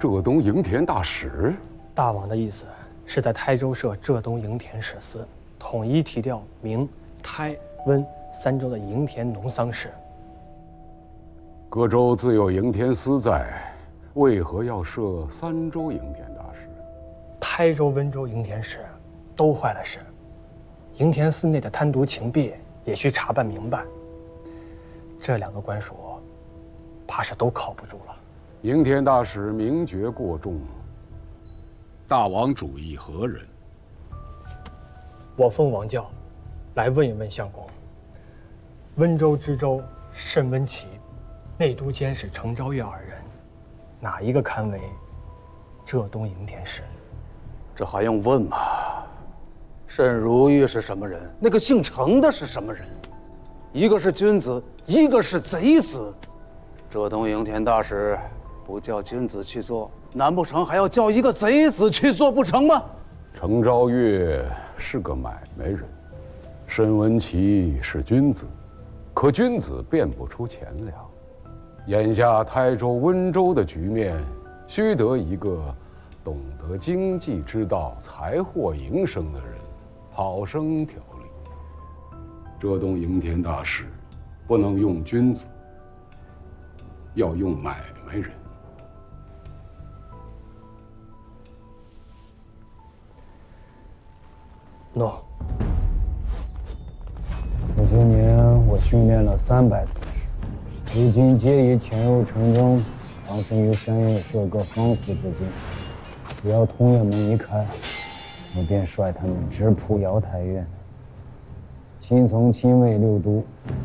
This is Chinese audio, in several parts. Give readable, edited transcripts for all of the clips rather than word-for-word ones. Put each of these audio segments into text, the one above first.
浙东营田大使。大王的意思是在台州设浙东营田使司，统一提调明、台、温3州的营田农桑市。各州自有营田司在，为何要设3州营田大使？台州、温州营田使都坏了事，营田司内的贪渎情弊也需查办明白。这2个官署，怕是都靠不住了。营田大使名爵过重，大王主意何人？我奉王教，来问一问相公。温州知州慎温琪，内都监使程昭月2人，哪一个堪为浙东营田使？这还用问吗？沈如玉是什么人？那个姓程的是什么人？一个是君子，一个是贼子。浙东营田大使不叫君子去做，难不成还要叫一个贼子去做不成吗？程昭月是个买卖人，沈文琪是君子，可君子变不出钱粮。眼下台州、温州的局面，须得一个懂得经济之道、财货营生的人好生调理。浙东营田大使不能用君子，要用买卖人。喏，这些年我训练了340，如今皆已潜入城中，藏身于山岳各个方寺之间。只要通院门一开，我便率他们直扑瑶台院。亲从亲卫6都，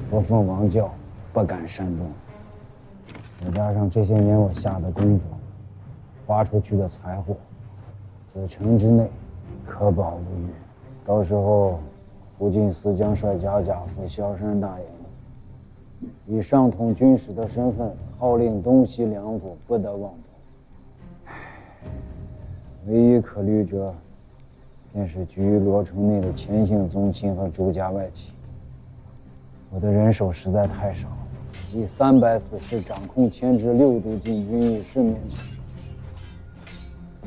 不奉王教，不敢擅动。再加上这些年我下的功夫，花出去的财货，此城之内可保无虞。到时候，福晋司将率假甲赴萧山大营，以上统军使的身份号令东西2府，不得妄动。唯一可虑者，便是居于罗城内的钱姓宗亲和朱家外戚。我的人手实在太少，以340掌控牵制6都禁军已是勉强，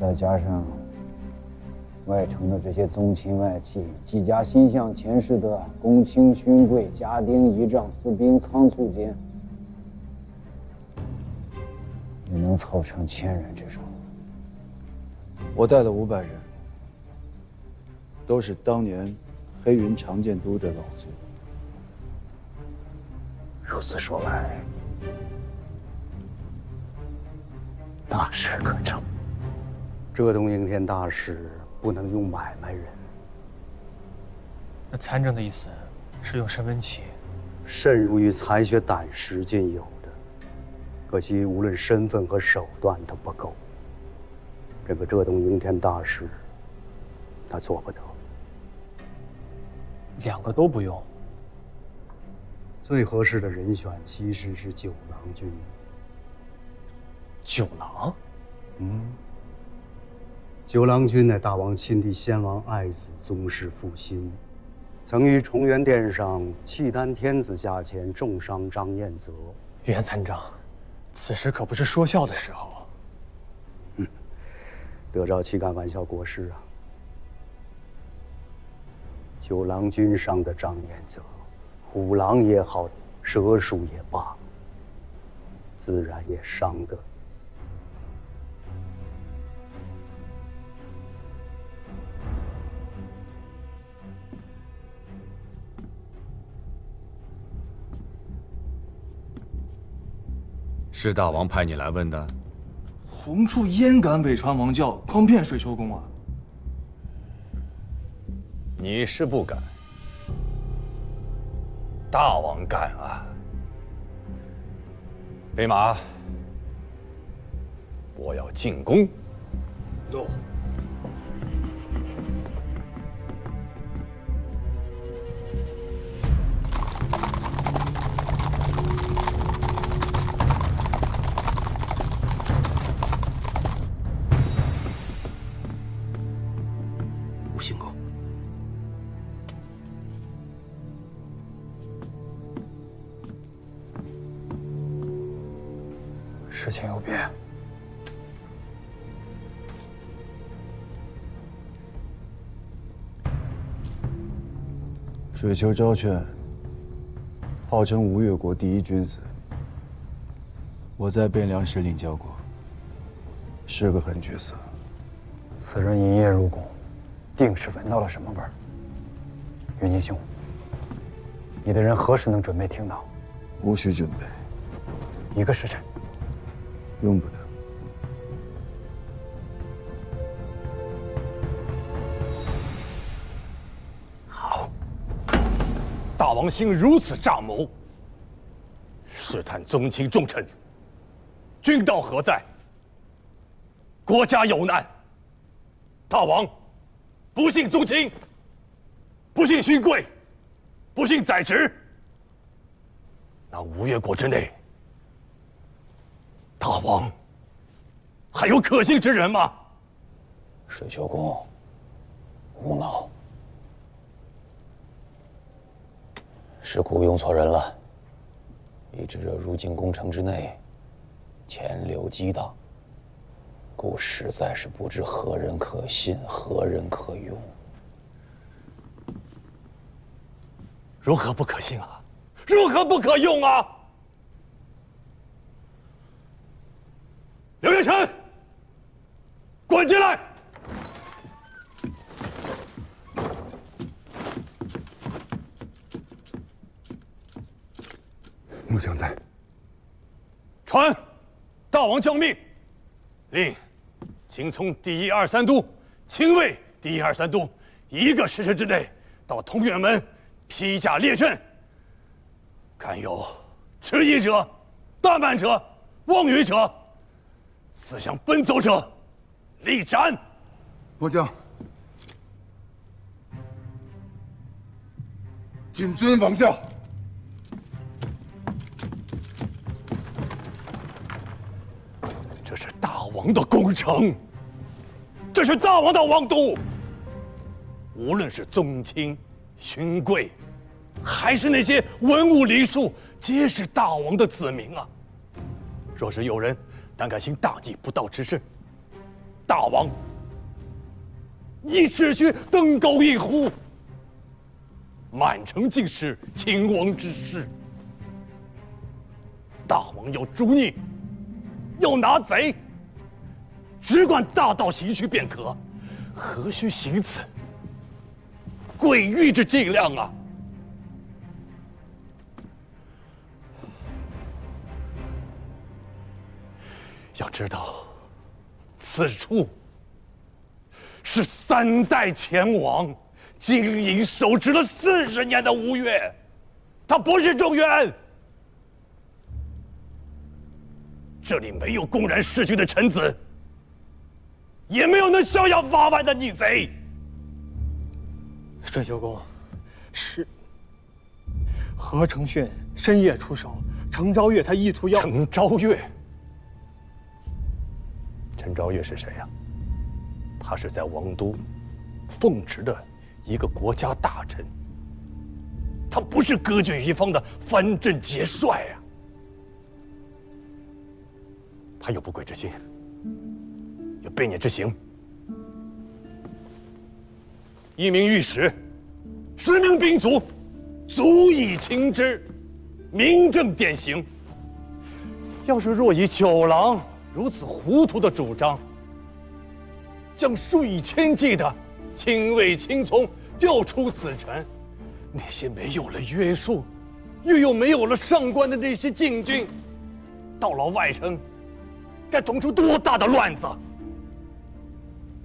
再加上外城的这些宗亲外戚，几家心向前世的公卿勋贵、家丁仪仗、私兵仓促间，也能凑成1000人之数。我带的500人，都是当年黑云长剑都的老卒。如此说来，大事可成。浙东营田大使不能用买卖人。那参政的意思是用沈文琪。慎如玉才学胆识尽有的，可惜无论身份和手段都不够。这个浙东营田大使，他做不得。 2个都不用。最合适的人选其实是九郎君。九郎？九郎君乃大王亲弟先王爱子，宗室复兴，曾于崇元殿上契丹天子驾前重伤张彦泽。袁参政，此时可不是说笑的时候。得着岂敢玩笑过世啊！ 九郎君上的张彦泽，虎狼也好，蛇鼠也罢，自然也伤得。是大王派你来问的？洪处焉敢伪传王教，诓骗水秋公啊！ 你是不敢，大王敢啊！备马，我要进宫。诺。吴兴公。 事情有变，水丘昭劝，号称吴越国第一君子。我在汴梁时领教过，是个狠角色。此人一夜入宫，定是闻到了什么味儿。云锦兄，你的人何时能准备听到？无需准备，一个时辰。用不得。好，大王兴如此诈谋，试探宗亲重臣，君道何在？国家有难，大王不信宗亲，不信勋贵，不信宰执，那吴越国之内，大王还有可信之人吗？水丘公，无脑，是孤用错人了。以致这入境宫城之内，钱流激荡，故实在是不知何人可信，何人可用。如何不可信啊？如何不可用啊？刘月成，滚进来！末将在。传，大王诏命，令秦从第1、2、3都、亲卫第1、2、3都1个时辰之内到通远门披甲列阵，敢有迟疑者、怠慢者、妄语者，思想奔走者，立斩。末将谨遵王教。这是大王的功臣，这是大王的王都。无论是宗亲、勋贵，还是那些文武礼数，皆是大王的子民啊。若是有人胆敢行大逆不道之事，大王，你只需登高一呼，满城尽是秦王之师。大王要诛逆，要拿贼，只管大道行去便可，何须行此鬼域之伎俩啊！要知道，此处是3代前王经营守持了40年的吴越，它不是中原。这里没有公然弑君的臣子，也没有能逍遥法外的逆贼。水丘公，是何承训深夜出手，程昭岳他意图要……程昭岳，程昭岳是谁呀？他是在王都奉职的一个国家大臣，他不是割据一方的藩镇节帅呀。他有不轨之心，有悖逆之行。1名御史，10名兵卒，足以擒之，明正典刑。要是若以9郎如此糊涂的主张，将数以千计的亲卫亲从调出子臣，那些没有了约束，又没有了上官的那些禁军，到了外城，该捅出多大的乱子！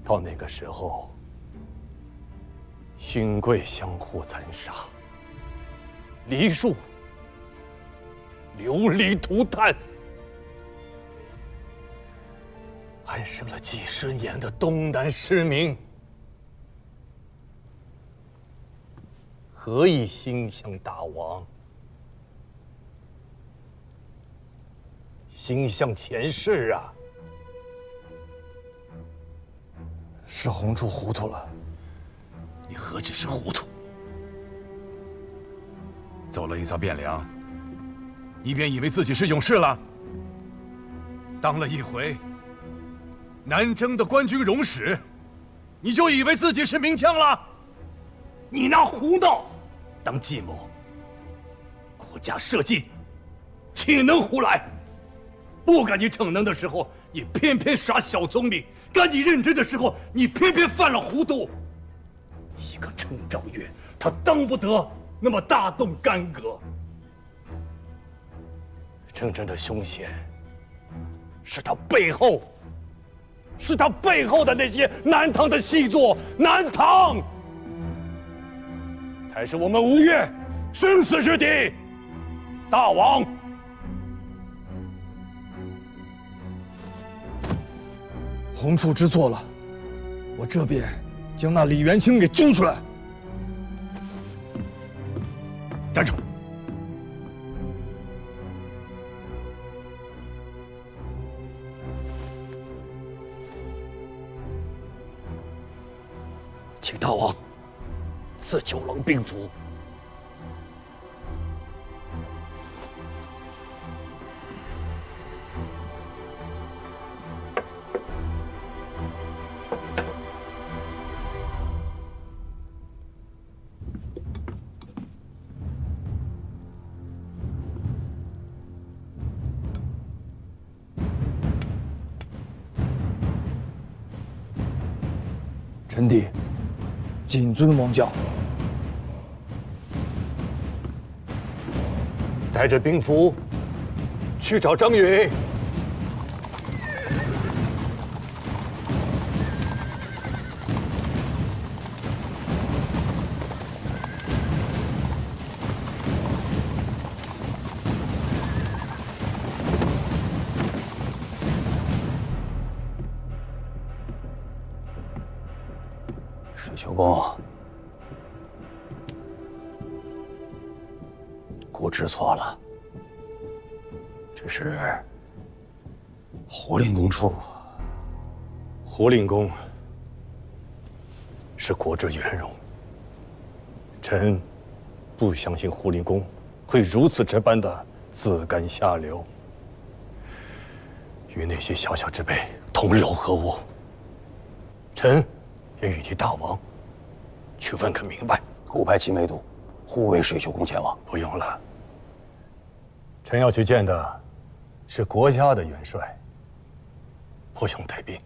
到那个时候，勋贵相互残杀，黎庶流离涂炭，安生了几十年的东南市民，何以心向大王？心向前世啊！是洪处糊涂了，你何止是糊涂？走了一遭汴梁，你便以为自己是勇士了？当了一回南征的官军荣使，你就以为自己是名将了？你那胡闹，当计谋，国家社稷，岂能胡来？不该你逞能的时候，你偏偏耍小聪明；该你认真的时候，你偏偏犯了糊涂。一个程昭月，他当不得那么大动干戈。真正的凶险，是他背后的那些南唐的细作，南唐才是我们吴越生死之地。大王，洪处知错了，我这便将那李元清给揪出来。站住！请大王赐九郎兵符。臣弟谨遵王教。带着兵符去找张允。水球公，孤知错了，这是胡令公处。胡令公是国之元荣，臣不相信胡令公会如此这般的自甘下流，与那些小小之辈同流合污。臣愿与替大王去问个明白。古派齐眉督护卫水球公前往。不用了，臣要去见的是国家的元帅，不用带兵。